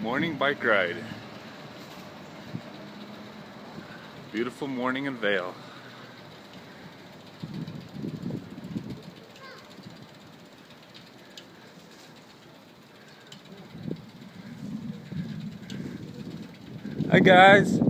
Morning bike ride. Beautiful morning in Vail. Hi guys.